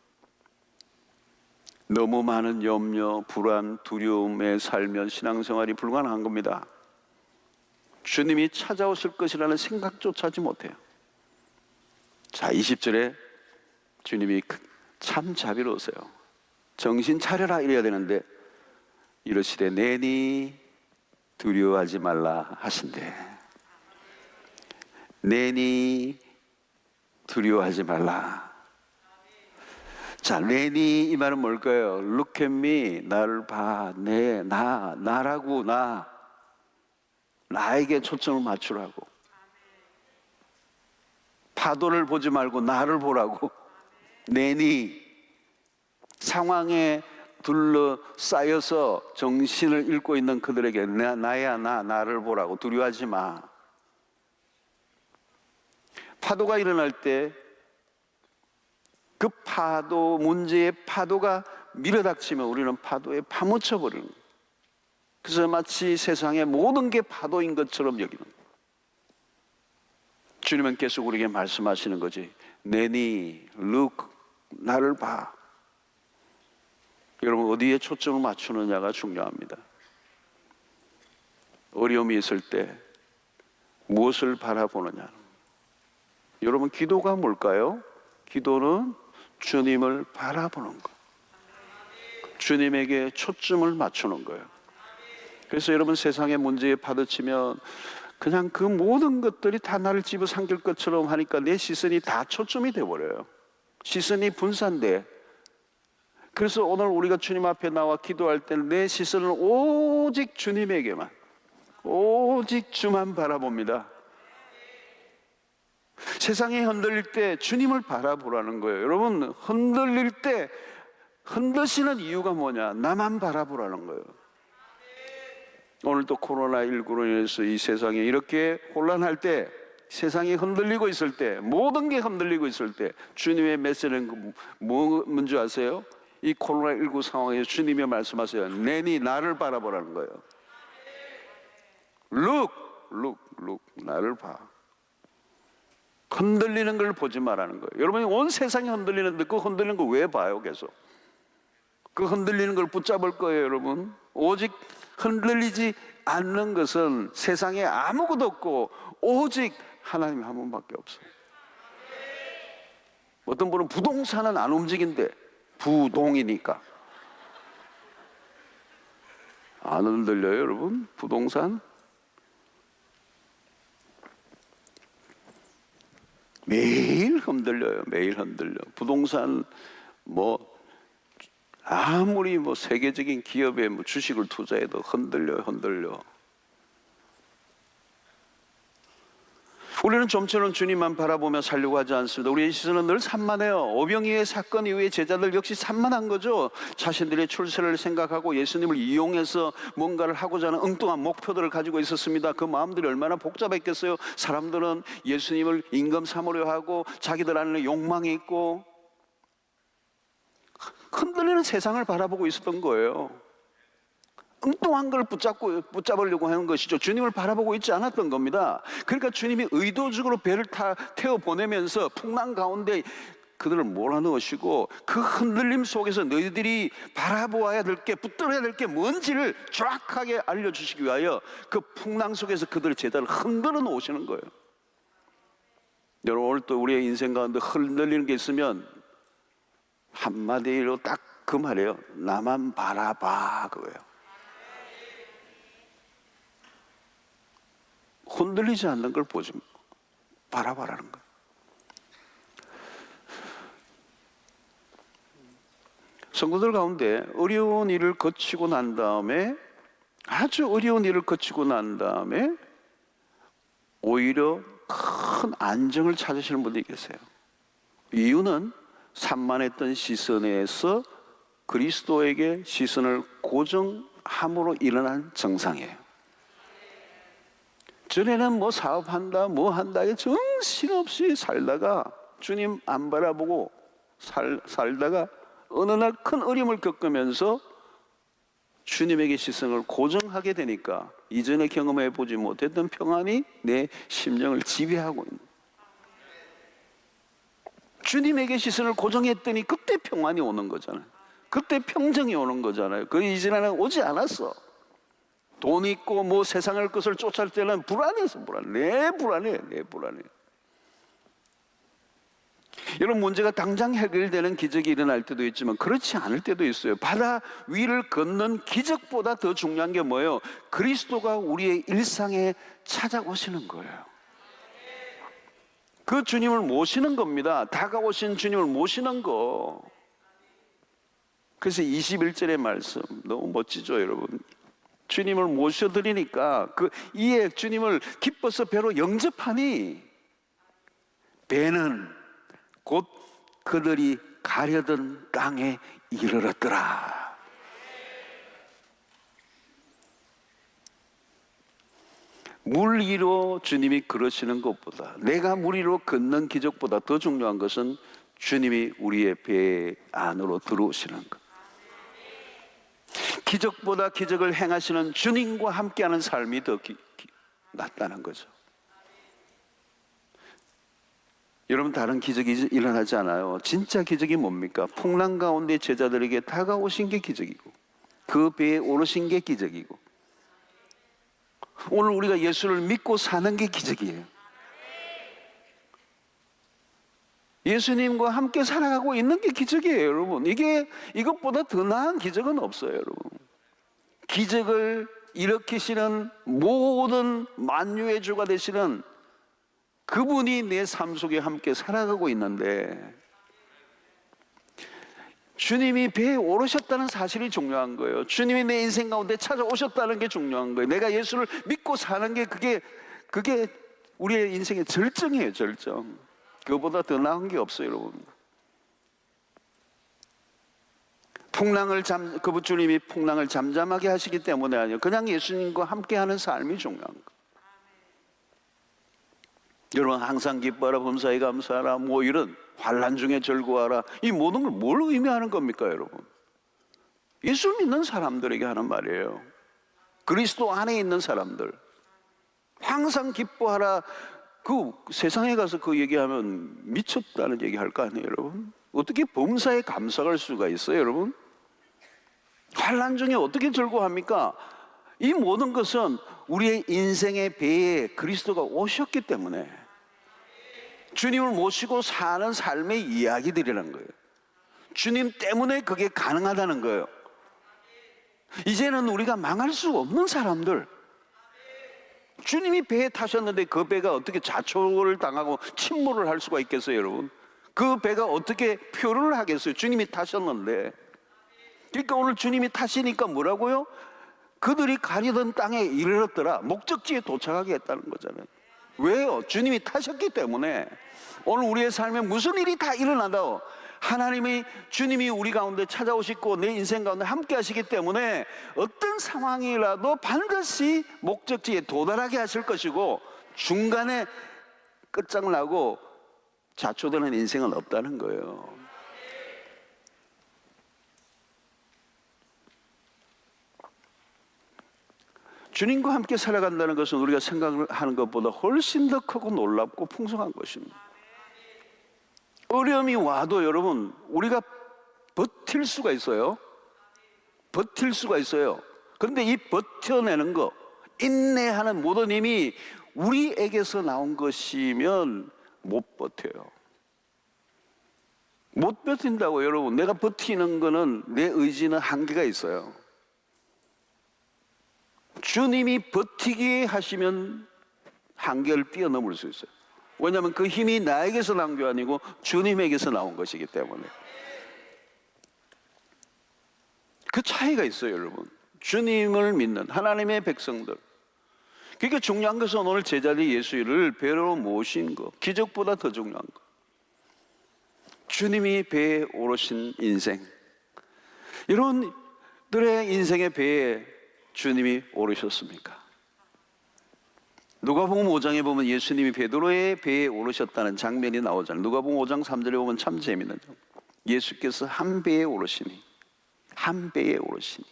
너무 많은 염려, 불안, 두려움에 살면 신앙생활이 불가능한 겁니다. 주님이 찾아오실 것이라는 생각조차 하지 못해요. 자, 20절에 주님이 참 자비로우세요. 정신 차려라 이래야 되는데 이러시되 내니 두려워하지 말라 하신대. 내니 두려워하지 말라. 자, 내니 이 말은 뭘까요? Look at me. 나를 봐. 나라고. 나에게 초점을 맞추라고. 파도를 보지 말고 나를 보라고. 내니 상황에 둘러싸여서 정신을 잃고 있는 그들에게 나를 보라고. 두려워하지 마. 파도가 일어날 때 그 파도, 문제의 파도가 밀어닥치면 우리는 파도에 파묻혀 버리는 거예요. 그래서 마치 세상의 모든 게 파도인 것처럼 여기는 거예요. 주님은 계속 우리에게 말씀하시는 거지. 내니, look, 나를 봐. 여러분, 어디에 초점을 맞추느냐가 중요합니다. 어려움이 있을 때 무엇을 바라보느냐. 여러분, 기도가 뭘까요? 기도는 주님을 바라보는 것, 주님에게 초점을 맞추는 거예요. 그래서 여러분, 세상의 문제에 파도치면 그냥 그 모든 것들이 다 나를 집어삼킬 것처럼 하니까 내 시선이 다 초점이 돼버려요. 시선이 분산돼. 그래서 오늘 우리가 주님 앞에 나와 기도할 때는 내 시선을 오직 주님에게만, 오직 주만 바라봅니다. 세상이 흔들릴 때 주님을 바라보라는 거예요. 여러분, 흔들릴 때 흔드시는 이유가 뭐냐? 나만 바라보라는 거예요. 오늘도 코로나19로 인해서 이 세상에 이렇게 혼란할 때, 세상이 흔들리고 있을 때, 모든 게 흔들리고 있을 때 주님의 메시지는 뭔지 아세요? 이 코로나19 상황에서 주님이 말씀하세요. 내니 나를 바라보라는 거예요. look, 나를 봐. 흔들리는 걸 보지 말라는 거예요. 여러분이 온 세상이 흔들리는데 그 흔들리는 거 왜 봐요? 계속 그 흔들리는 걸 붙잡을 거예요. 여러분, 오직 흔들리지 않는 것은 세상에 아무것도 없고 오직 하나님 한 분밖에 없어요. 어떤 분은 부동산은 안 움직인대. 부동이니까. 안 흔들려요, 여러분? 부동산? 매일 흔들려요. 매일 흔들려. 부동산 아무리 세계적인 기업에 주식을 투자해도 흔들려. 우리는 좀처럼 주님만 바라보며 살려고 하지 않습니다. 우리의 시선은 늘 산만해요. 오병이의 사건 이후에 제자들 역시 산만한 거죠. 자신들의 출세를 생각하고 예수님을 이용해서 뭔가를 하고자 하는 엉뚱한 목표들을 가지고 있었습니다. 그 마음들이 얼마나 복잡했겠어요. 사람들은 예수님을 임금 삼으려 하고 자기들 안에 욕망이 있고 흔들리는 세상을 바라보고 있었던 거예요. 엉뚱한 걸 붙잡으려고 하는 것이죠. 주님을 바라보고 있지 않았던 겁니다. 그러니까 주님이 의도적으로 배를 태워 보내면서 풍랑 가운데 그들을 몰아넣으시고 그 흔들림 속에서 너희들이 바라보아야 될 게, 붙들어야 될 게 뭔지를 정확하게 알려주시기 위하여 그 풍랑 속에서 그들의 제자를 흔들어 놓으시는 거예요. 여러분, 오늘 또 우리의 인생 가운데 흔들리는 게 있으면 한마디로 딱 그 말이에요. 나만 바라봐, 그거예요. 흔들리지 않는 걸 보지 바라봐라는 거예요. 성도들 가운데 어려운 일을 거치고 난 다음에, 아주 어려운 일을 거치고 난 다음에 오히려 큰 안정을 찾으시는 분들이 계세요. 이유는 산만했던 시선에서 그리스도에게 시선을 고정함으로 일어난 정상이에요. 전에는 뭐 사업한다 뭐 한다 정신없이 살다가 주님 안 바라보고 살다가 어느 날 큰 어려움을 겪으면서 주님에게 시선을 고정하게 되니까 이전에 경험해 보지 못했던 평안이 내 심령을 지배하고 있는 거예요. 주님에게 시선을 고정했더니 그때 평안이 오는 거잖아요. 그때 평정이 오는 거잖아요. 그 이전에는 오지 않았어. 돈 있고 뭐 세상을 것을 쫓을 때는 불안해서 내 불안해. 이런 문제가 당장 해결되는 기적이 일어날 때도 있지만 그렇지 않을 때도 있어요. 바다 위를 걷는 기적보다 더 중요한 게 뭐예요? 그리스도가 우리의 일상에 찾아오시는 거예요. 그 주님을 모시는 겁니다. 다가오신 주님을 모시는 거. 그래서 21절의 말씀 너무 멋지죠, 여러분. 주님을 모셔드리니까 이에 주님을 기뻐서 배로 영접하니 배는 곧 그들이 가려던 땅에 이르렀더라. 물 위로 주님이 걸으시는 것보다, 내가 물 위로 걷는 기적보다 더 중요한 것은 주님이 우리의 배 안으로 들어오시는 것. 기적보다 기적을 행하시는 주님과 함께하는 삶이 더 낫다는 거죠. 여러분, 다른 기적이 일어나지 않아요. 진짜 기적이 뭡니까? 풍랑 가운데 제자들에게 다가오신 게 기적이고 그 배에 오르신 게 기적이고 오늘 우리가 예수를 믿고 사는 게 기적이에요. 예수님과 함께 살아가고 있는 게 기적이에요, 여러분. 이것보다 더 나은 기적은 없어요, 여러분. 기적을 일으키시는 모든 만유의 주가 되시는 그분이 내 삶 속에 함께 살아가고 있는데 주님이 배에 오르셨다는 사실이 중요한 거예요. 주님이 내 인생 가운데 찾아오셨다는 게 중요한 거예요. 내가 예수를 믿고 사는 게 그게 우리의 인생의 절정이에요, 절정. 그거보다 더 나은 게 없어요, 여러분. 그 주님이 풍랑을 잠잠하게 하시기 때문에 아니에요. 그냥 예수님과 함께하는 삶이 중요한 거예요. 여러분, 항상 기뻐하라, 범사에 감사하라, 뭐 이런 환난 중에 즐거워하라, 이 모든 걸 뭘 의미하는 겁니까, 여러분? 예수 믿는 사람들에게 하는 말이에요. 그리스도 안에 있는 사람들, 항상 기뻐하라. 그 세상에 가서 그 얘기하면 미쳤다는 얘기 할 거 아니에요, 여러분? 어떻게 범사에 감사할 수가 있어요, 여러분? 환난 중에 어떻게 즐거워합니까? 이 모든 것은 우리의 인생의 배에 그리스도가 오셨기 때문에 주님을 모시고 사는 삶의 이야기들이라는 거예요. 주님 때문에 그게 가능하다는 거예요. 이제는 우리가 망할 수 없는 사람들, 주님이 배에 타셨는데 그 배가 어떻게 자초를 당하고 침몰을 할 수가 있겠어요, 여러분? 그 배가 어떻게 표류를 하겠어요? 주님이 타셨는데. 그러니까 오늘 주님이 타시니까 뭐라고요? 그들이 가려던 땅에 이르렀더라. 목적지에 도착하게 했다는 거잖아요. 왜요? 주님이 타셨기 때문에. 오늘 우리의 삶에 무슨 일이 다 일어나도 주님이 우리 가운데 찾아오시고 내 인생 가운데 함께 하시기 때문에 어떤 상황이라도 반드시 목적지에 도달하게 하실 것이고, 중간에 끝장나고 좌초되는 인생은 없다는 거예요. 주님과 함께 살아간다는 것은 우리가 생각하는 것보다 훨씬 더 크고 놀랍고 풍성한 것입니다. 어려움이 와도 여러분, 우리가 버틸 수가 있어요. 버틸 수가 있어요. 그런데 이 버텨내는 거, 인내하는 모든 힘이 우리에게서 나온 것이면 못 버텨요. 못 버틴다고 여러분. 내가 버티는 거는, 내 의지는 한계가 있어요. 주님이 버티게 하시면 한계를 뛰어넘을 수 있어요. 왜냐하면 그 힘이 나에게서 나온 게 아니고 주님에게서 나온 것이기 때문에. 그 차이가 있어요, 여러분. 주님을 믿는 하나님의 백성들. 그러니까 중요한 것은 오늘 제자리 예수를 배로 모신 거, 기적보다 더 중요한 거. 주님이 배에 오르신 인생. 여러분들의 인생의 배에 주님이 오르셨습니까? 누가복음 5장에 보면 예수님이 베드로의 배에 오르셨다는 장면이 나오잖아요. 누가복음 5장 3절에 보면 참 재미있는 점. 예수께서 한 배에 오르시니, 한 배에 오르시니.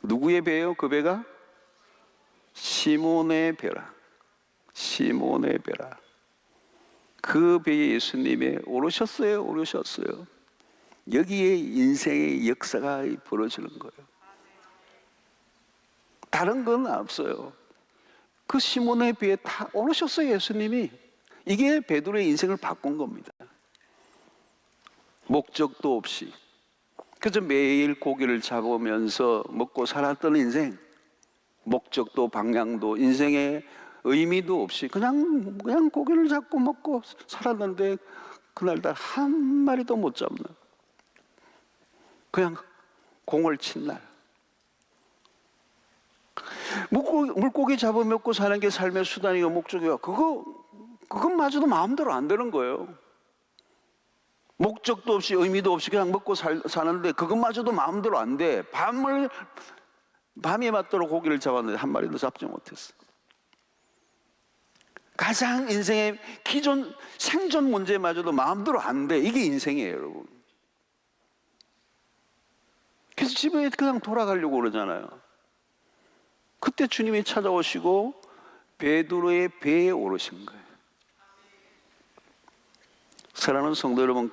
누구의 배예요? 그 배가? 시몬의 배라. 시몬의 배라. 그 배에 예수님이 오르셨어요. 오르셨어요. 여기에 인생의 역사가 벌어지는 거예요. 다른 건 없어요. 그 시몬의 배에 다 오르셨어요, 예수님이. 이게 베드로의 인생을 바꾼 겁니다. 목적도 없이 그저 매일 고기를 잡으면서 먹고 살았던 인생, 목적도 방향도 인생의 의미도 없이 그냥 고기를 잡고 먹고 살았는데, 그날따라 한 마리도 못 잡는, 그냥 공을 친 날. 물고기 잡아 먹고 사는 게 삶의 수단이고 목적이야. 그것마저도 마음대로 안 되는 거예요. 목적도 없이 의미도 없이 그냥 먹고 사는데 그것마저도 마음대로 안 돼. 밤이 맞도록 고기를 잡았는데 한 마리도 잡지 못했어. 가장 인생의 기존 생존 문제마저도 마음대로 안 돼. 이게 인생이에요, 여러분. 그래서 집에 그냥 돌아가려고 그러잖아요. 그때 주님이 찾아오시고 베드로의 배에 오르신 거예요. 사랑하는 성도 여러분,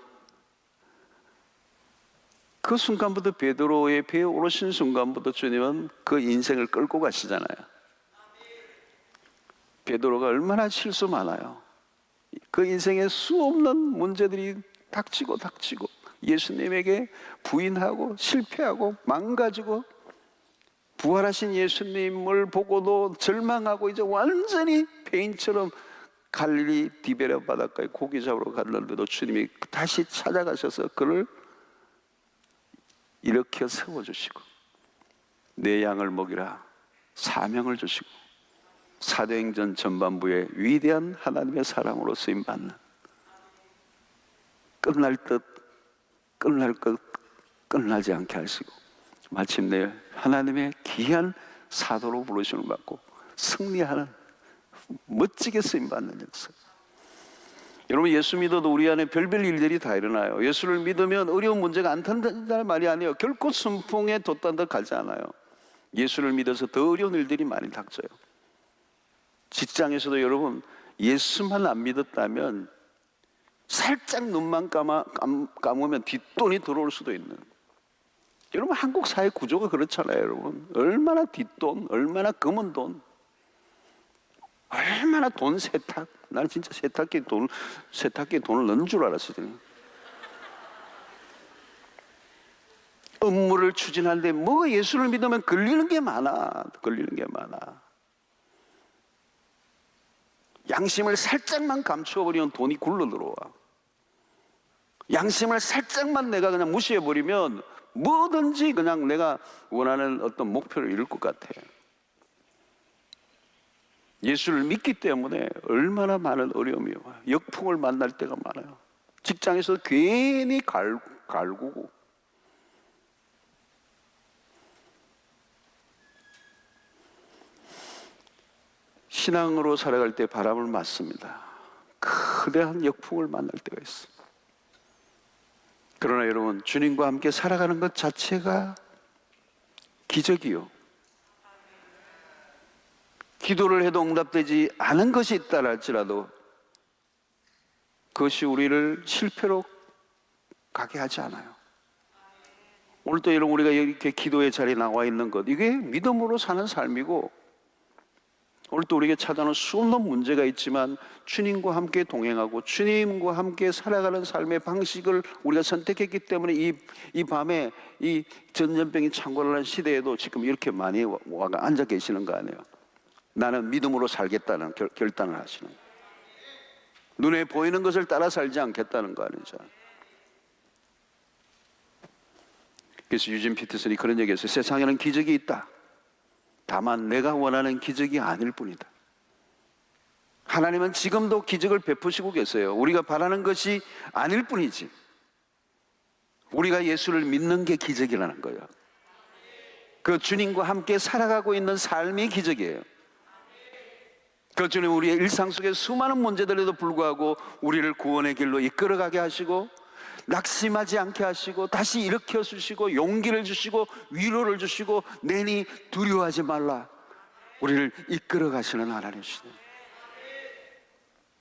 그 순간부터, 베드로의 배에 오르신 순간부터 주님은 그 인생을 끌고 가시잖아요. 베드로가 얼마나 실수 많아요. 그 인생에 수없는 문제들이 닥치고 예수님에게 부인하고 실패하고 망가지고, 부활하신 예수님을 보고도 절망하고 이제 완전히 폐인처럼 갈릴리 디베랴 바닷가에 고기 잡으러 갔는데도 주님이 다시 찾아가셔서 그를 일으켜 세워주시고 내 양을 먹이라 사명을 주시고 사도행전 전반부에 위대한 하나님의 사람으로 쓰임받는, 끝날 듯 끝날 것 끝나지 않게 하시고 마침내 하나님의 귀한 사도로 부르심을 받고 승리하는, 멋지게 쓰임받는 역사. 여러분, 예수 믿어도 우리 안에 별별 일들이 다 일어나요. 예수를 믿으면 어려운 문제가 안 탄다는 말이 아니에요. 결코 순풍에 돛단 듯 가지 않아요. 예수를 믿어서 더 어려운 일들이 많이 닥쳐요. 직장에서도 여러분, 예수만 안 믿었다면 살짝 눈만 감으면 뒷돈이 들어올 수도 있는. 여러분, 한국 사회 구조가 그렇잖아요. 여러분, 얼마나 뒷돈, 얼마나 검은 돈, 얼마나 돈 세탁. 난 진짜 세탁기에 돈을 넣는 줄 알았어요. 업무를 추진하는데 뭐가 예수를 믿으면 걸리는 게 많아. 양심을 살짝만 감추어버리면 돈이 굴러 들어와. 양심을 살짝만 내가 그냥 무시해버리면 뭐든지 그냥 내가 원하는 어떤 목표를 이룰 것 같아. 예수를 믿기 때문에 얼마나 많은 어려움이요, 역풍을 만날 때가 많아요. 직장에서 괜히 갈구고, 신앙으로 살아갈 때 바람을 맞습니다. 거대한 역풍을 만날 때가 있어요. 그러나 여러분, 주님과 함께 살아가는 것 자체가 기적이요, 기도를 해도 응답되지 않은 것이 있다 할지라도 그것이 우리를 실패로 가게 하지 않아요. 오늘도 여러분, 우리가 이렇게 기도의 자리에 나와 있는 것, 이게 믿음으로 사는 삶이고, 오늘도 우리에게 찾아오는 수없는 문제가 있지만 주님과 함께 동행하고 주님과 함께 살아가는 삶의 방식을 우리가 선택했기 때문에 이 밤에 이 전염병이 창궐하는 시대에도 지금 이렇게 많이 와가 앉아 계시는 거 아니에요. 나는 믿음으로 살겠다는 결단을 하시는 거예요. 눈에 보이는 것을 따라 살지 않겠다는 거 아니죠. 그래서 유진 피터슨이 그런 얘기했어요. 세상에는 기적이 있다. 다만 내가 원하는 기적이 아닐 뿐이다. 하나님은 지금도 기적을 베푸시고 계세요. 우리가 바라는 것이 아닐 뿐이지. 우리가 예수를 믿는 게 기적이라는 거예요. 그 주님과 함께 살아가고 있는 삶이 기적이에요. 그 주님, 우리의 일상 속에 수많은 문제들에도 불구하고 우리를 구원의 길로 이끌어가게 하시고, 낙심하지 않게 하시고, 다시 일으켜 주시고, 용기를 주시고, 위로를 주시고, 내니 두려워하지 말라, 우리를 이끌어 가시는 하나님이시네.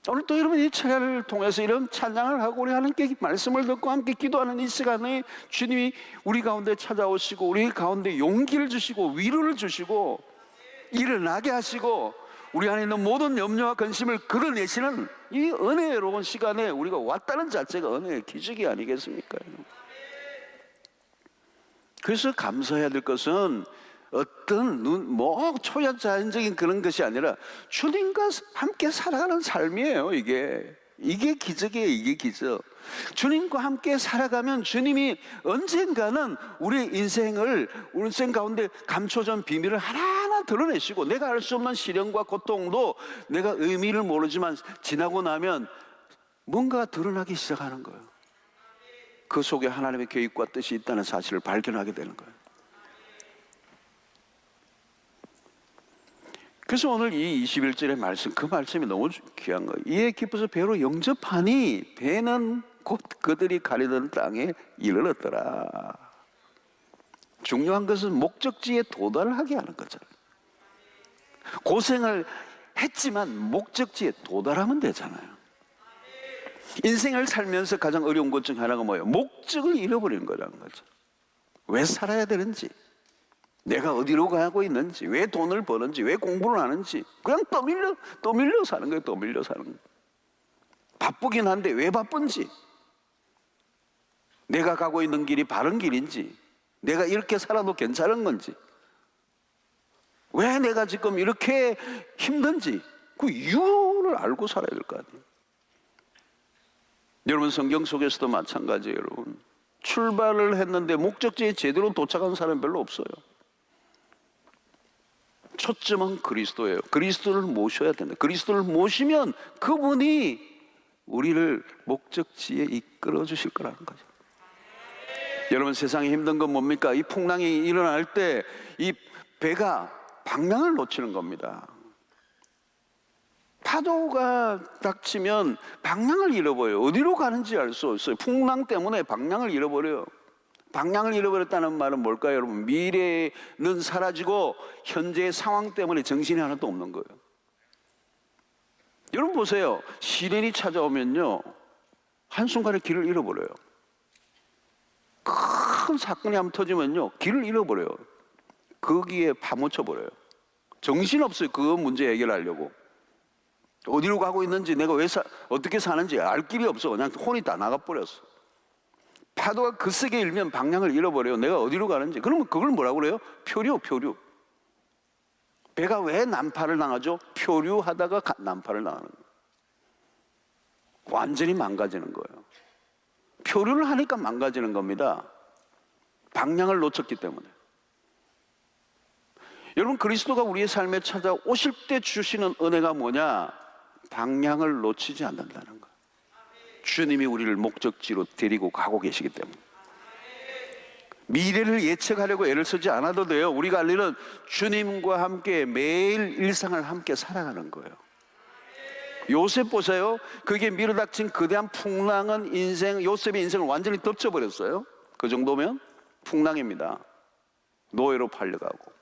오늘 또 여러분, 이 찬양을 통해서 이런 찬양을 하고 우리 하나님께 말씀을 듣고 함께 기도하는 이 시간에 주님이 우리 가운데 찾아오시고, 우리 가운데 용기를 주시고, 위로를 주시고, 일어나게 하시고, 우리 안에 있는 모든 염려와 근심을 걸어내시는 이 은혜로운 시간에 우리가 왔다는 자체가 은혜의 기적이 아니겠습니까? 그래서 감사해야 될 것은 어떤 초자연적인 그런 것이 아니라 주님과 함께 살아가는 삶이에요. 이게 기적이에요. 이게 기적. 주님과 함께 살아가면 주님이 언젠가는 우리의 인생을, 우리 인생 가운데 감춰진 비밀을 하나하나 드러내시고, 내가 알 수 없는 시련과 고통도 내가 의미를 모르지만 지나고 나면 뭔가 드러나기 시작하는 거예요. 그 속에 하나님의 계획과 뜻이 있다는 사실을 발견하게 되는 거예요. 그래서 오늘 이 21절의 말씀, 그 말씀이 너무 귀한 거예요. 이에 기뻐서 배로 영접하니 배는 곧 그들이 가려던 땅에 이르렀더라. 중요한 것은 목적지에 도달하게 하는 거잖아요. 고생을 했지만 목적지에 도달하면 되잖아요. 인생을 살면서 가장 어려운 것 중 하나가 뭐예요? 목적을 잃어버리는 거라는 거죠. 왜 살아야 되는지, 내가 어디로 가고 있는지, 왜 돈을 버는지, 왜 공부를 하는지, 그냥 떠밀려 사는 거예요. 떠밀려 사는 거예요. 바쁘긴 한데 왜 바쁜지, 내가 가고 있는 길이 바른 길인지, 내가 이렇게 살아도 괜찮은 건지, 왜 내가 지금 이렇게 힘든지, 그 이유를 알고 살아야 될 거 아니에요. 여러분, 성경 속에서도 마찬가지예요. 여러분, 출발을 했는데 목적지에 제대로 도착한 사람 별로 없어요. 초점은 그리스도예요. 그리스도를 모셔야 된다. 그리스도를 모시면 그분이 우리를 목적지에 이끌어 주실 거라는 거죠. 여러분, 세상에 힘든 건 뭡니까? 이 풍랑이 일어날 때 이 배가 방향을 놓치는 겁니다. 파도가 닥치면 방향을 잃어버려요. 어디로 가는지 알 수 없어요. 풍랑 때문에 방향을 잃어버려요. 방향을 잃어버렸다는 말은 뭘까요, 여러분? 미래는 사라지고 현재의 상황 때문에 정신이 하나도 없는 거예요. 여러분 보세요. 시련이 찾아오면요, 한순간에 길을 잃어버려요. 큰 사건이 한번 터지면요, 길을 잃어버려요. 거기에 파묻혀버려요. 정신없어요. 그 문제 해결하려고. 어디로 가고 있는지, 내가 어떻게 사는지 알 길이 없어. 그냥 혼이 다 나가버렸어. 파도가 거세게 일면 방향을 잃어버려요. 내가 어디로 가는지. 그러면 그걸 뭐라고 그래요? 표류. 배가 왜 난파를 당하죠? 표류하다가 난파를 당하는 거예요. 완전히 망가지는 거예요. 표류를 하니까 망가지는 겁니다. 방향을 놓쳤기 때문에. 여러분, 그리스도가 우리의 삶에 찾아오실 때 주시는 은혜가 뭐냐? 방향을 놓치지 않는다는 거예요. 주님이 우리를 목적지로 데리고 가고 계시기 때문에. 미래를 예측하려고 애를 쓰지 않아도 돼요. 우리가 할 일은 주님과 함께 매일 일상을 함께 살아가는 거예요. 요셉 보세요. 그게 밀어닥친 거대한 풍랑은 요셉의 인생을 완전히 덮쳐버렸어요. 그 정도면 풍랑입니다. 노예로 팔려가고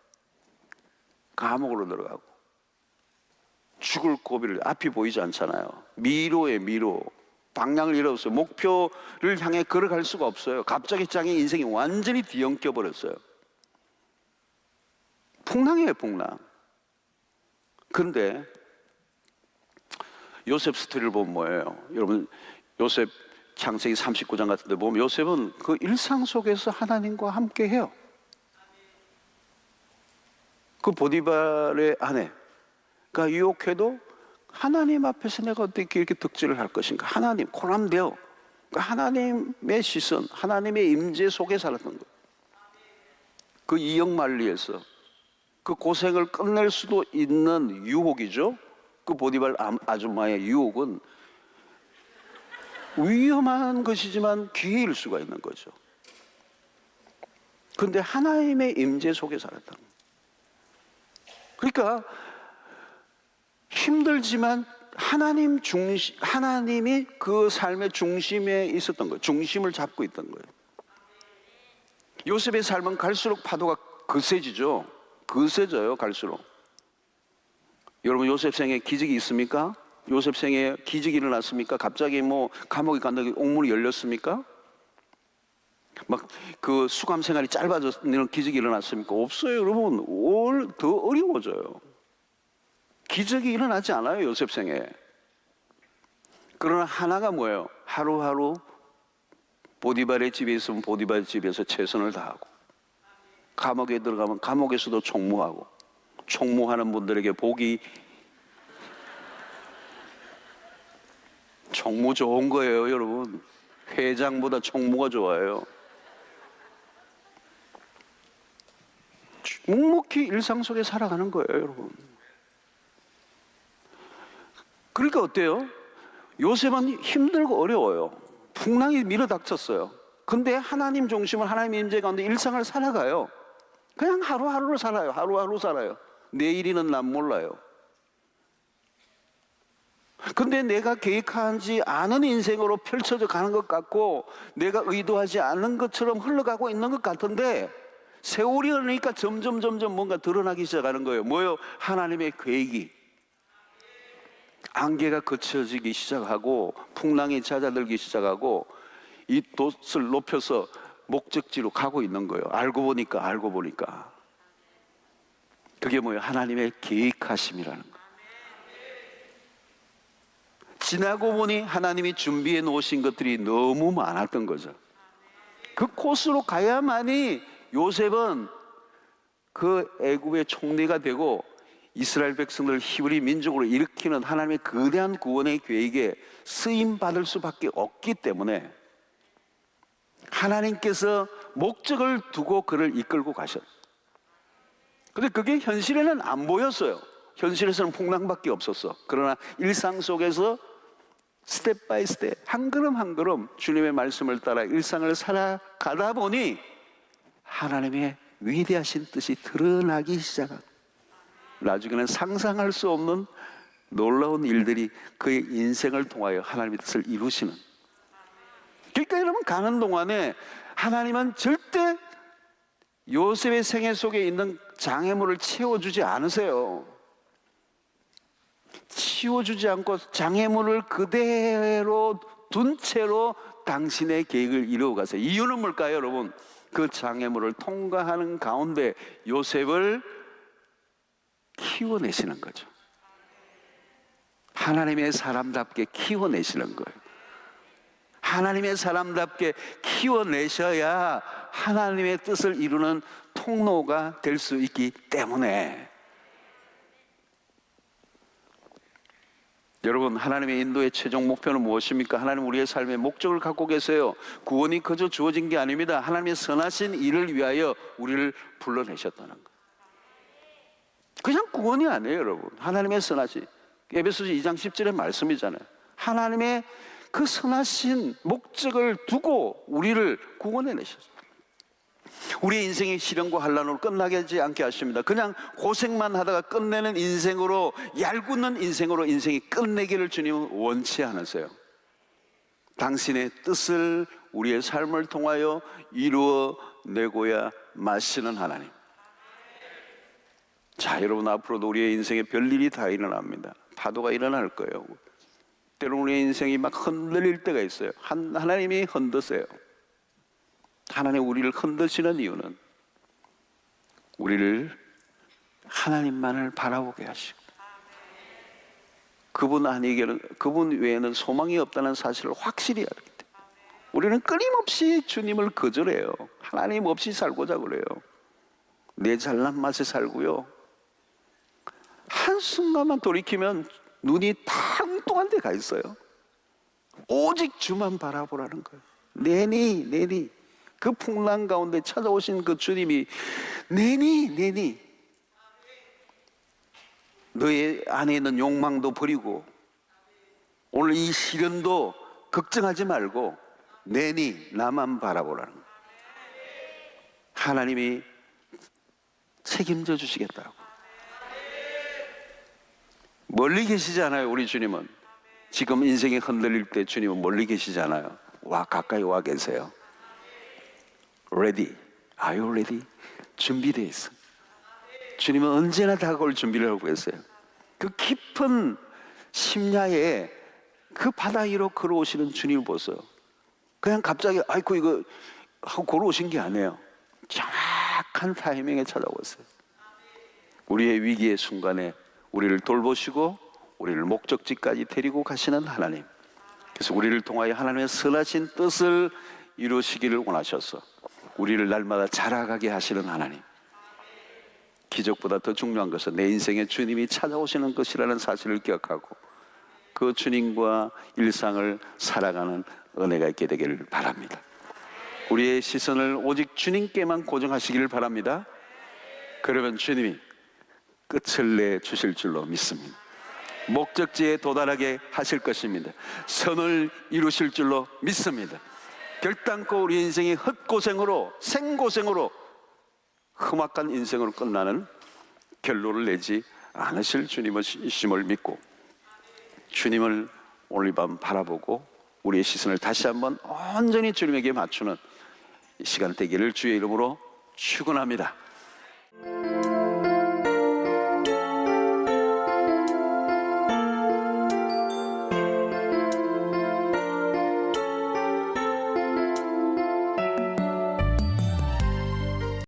감옥으로 들어가고 죽을 고비를, 앞이 보이지 않잖아요. 미로에 미로, 방향을 잃었어요. 목표를 향해 걸어갈 수가 없어요. 갑자기 자기 인생이 완전히 뒤엉켜 버렸어요. 풍랑이에요, 풍랑. 그런데 요셉 스토리를 보면 뭐예요? 여러분, 요셉 창세기 39장 같은 데 보면 요셉은 그 일상 속에서 하나님과 함께 해요. 그 보디발의 아내가 유혹해도 하나님 앞에서 내가 어떻게 이렇게 득질을 할 것인가? 하나님, 고람되어. 그러니까 하나님의 시선, 하나님의 임재 속에 살았던 거예요. 그 이역만리에서 그 고생을 끝낼 수도 있는 유혹이죠. 그 보디발 아줌마의 유혹은 위험한 것이지만 기회일 수가 있는 거죠. 그런데 하나님의 임재 속에 살았다는 거예요. 그러니까 힘들지만 하나님이 그 삶의 중심에 있었던 거예요. 중심을 잡고 있던 거예요. 요셉의 삶은 갈수록 파도가 거세지죠. 거세져요, 갈수록. 여러분, 요셉 생에 기적이 있습니까? 요셉 생에 기적이 일어났습니까? 갑자기 뭐 감옥에 갔는데 옥문이 열렸습니까? 막 그 수감 생활이 짧아지는 기적이 일어났습니까? 없어요, 여러분. 더 어려워져요. 기적이 일어나지 않아요, 요셉 생에. 그러나 하나가 뭐예요? 하루하루 보디발의 집에 있으면 보디발 집에서 최선을 다하고, 감옥에 들어가면 감옥에서도 총무하고, 총무하는 분들에게 복이, 총무 좋은 거예요, 여러분. 회장보다 총무가 좋아요. 묵묵히 일상 속에 살아가는 거예요, 여러분. 그러니까 어때요? 요셉은 힘들고 어려워요. 풍랑이 밀어닥쳤어요. 근데 하나님 중심을, 하나님의 임재 가운데 일상을 살아가요. 그냥 하루하루를 살아요. 하루하루 살아요. 내일이는 난 몰라요. 근데 내가 계획하지 않은 인생으로 펼쳐져 가는 것 같고, 내가 의도하지 않은 것처럼 흘러가고 있는 것 같은데, 세월이 흐르니까 점점 뭔가 드러나기 시작하는 거예요. 뭐예요? 하나님의 계획이. 안개가 걷혀지기 시작하고, 풍랑이 잦아들기 시작하고, 이 돛을 높여서 목적지로 가고 있는 거예요. 알고 보니까. 그게 뭐예요? 하나님의 계획하심이라는 거예요. 지나고 보니 하나님이 준비해 놓으신 것들이 너무 많았던 거죠. 그 코스로 가야만이 요셉은 그 애굽의 총리가 되고 이스라엘 백성들 히브리 민족으로 일으키는 하나님의 거대한 구원의 계획에 쓰임 받을 수밖에 없기 때문에 하나님께서 목적을 두고 그를 이끌고 가셨어요. 근데 그게 현실에는 안 보였어요. 현실에서는 풍랑밖에 없었어. 그러나 일상 속에서 스텝 바이 스텝, 한 걸음 한 걸음 주님의 말씀을 따라 일상을 살아가다 보니 하나님의 위대하신 뜻이 드러나기 시작하고, 나중에는 상상할 수 없는 놀라운 일들이 그의 인생을 통하여 하나님의 뜻을 이루시는. 그러니까 여러분, 가는 동안에 하나님은 절대 요셉의 생애 속에 있는 장애물을 채워주지 않으세요. 치워주지 않고 장애물을 그대로 둔 채로 당신의 계획을 이루어가세요. 이유는 뭘까요, 여러분? 그 장애물을 통과하는 가운데 요셉을 키워내시는 거죠. 하나님의 사람답게 키워내시는 거예요. 하나님의 사람답게 키워내셔야 하나님의 뜻을 이루는 통로가 될 수 있기 때문에, 여러분, 하나님의 인도의 최종 목표는 무엇입니까? 하나님 우리의 삶의 목적을 갖고 계세요. 구원이 그저 주어진 게 아닙니다. 하나님의 선하신 일을 위하여 우리를 불러내셨다는 것. 그냥 구원이 아니에요, 여러분. 하나님의 선하시. 에베소서 2장 10절의 말씀이잖아요. 하나님의 그 선하신 목적을 두고 우리를 구원해내셨어요. 우리의 인생이 시련과 환난으로 끝나게 하지 않게 하십니다. 그냥 고생만 하다가 끝내는 인생으로, 얄궂는 인생으로 인생이 끝내기를 주님은 원치 않으세요. 당신의 뜻을 우리의 삶을 통하여 이루어내고야 마시는 하나님. 자, 여러분, 앞으로도 우리의 인생에 별일이 다 일어납니다. 파도가 일어날 거예요. 때로는 우리의 인생이 막 흔들릴 때가 있어요. 하나님이 흔드세요. 하나님 우리를 흔드시는 이유는 우리를 하나님만을 바라보게 하시고 그분 외에는 소망이 없다는 사실을 확실히 알기 때문에 우리는 끊임없이 주님을 거절해요. 하나님 없이 살고자 그래요. 내 잘난 맛에 살고요. 한순간만 돌이키면 눈이 다 엉뚱한 데 가 있어요. 오직 주만 바라보라는 거예요. 내니 그 풍랑 가운데 찾아오신 그 주님이 내니 너의 안에 있는 욕망도 버리고 오늘 이 시련도 걱정하지 말고 내니 나만 바라보라는 거예요. 하나님이 책임져 주시겠다고. 멀리 계시지 않아요. 우리 주님은 지금 인생이 흔들릴 때 주님은 멀리 계시지 않아요. 가까이 와 계세요. Ready? Are you ready? 준비되어 있어. 주님은 언제나 다가올 준비를 하고 계세요. 그 깊은 심야에 그 바다 위로 걸어오시는 주님을 보세요. 그냥 갑자기 아이고 이거 하고 걸어오신 게 아니에요. 정확한 타이밍에 찾아오세요. 우리의 위기의 순간에 우리를 돌보시고 우리를 목적지까지 데리고 가시는 하나님. 그래서 우리를 통하여 하나님의 선하신 뜻을 이루시기를 원하셔서 우리를 날마다 자라가게 하시는 하나님. 기적보다 더 중요한 것은 내 인생에 주님이 찾아오시는 것이라는 사실을 기억하고 그 주님과 일상을 살아가는 은혜가 있게 되기를 바랍니다. 우리의 시선을 오직 주님께만 고정하시기를 바랍니다. 그러면 주님이 끝을 내주실 줄로 믿습니다. 목적지에 도달하게 하실 것입니다. 선을 이루실 줄로 믿습니다. 결단코 우리 인생이 헛고생으로 생고생으로 험악한 인생으로 끝나는 결론을 내지 않으실 주님이심을 믿고 주님을 오늘 밤 바라보고 우리의 시선을 다시 한번 온전히 주님에게 맞추는 이 시간 되기를 주의 이름으로 축원합니다.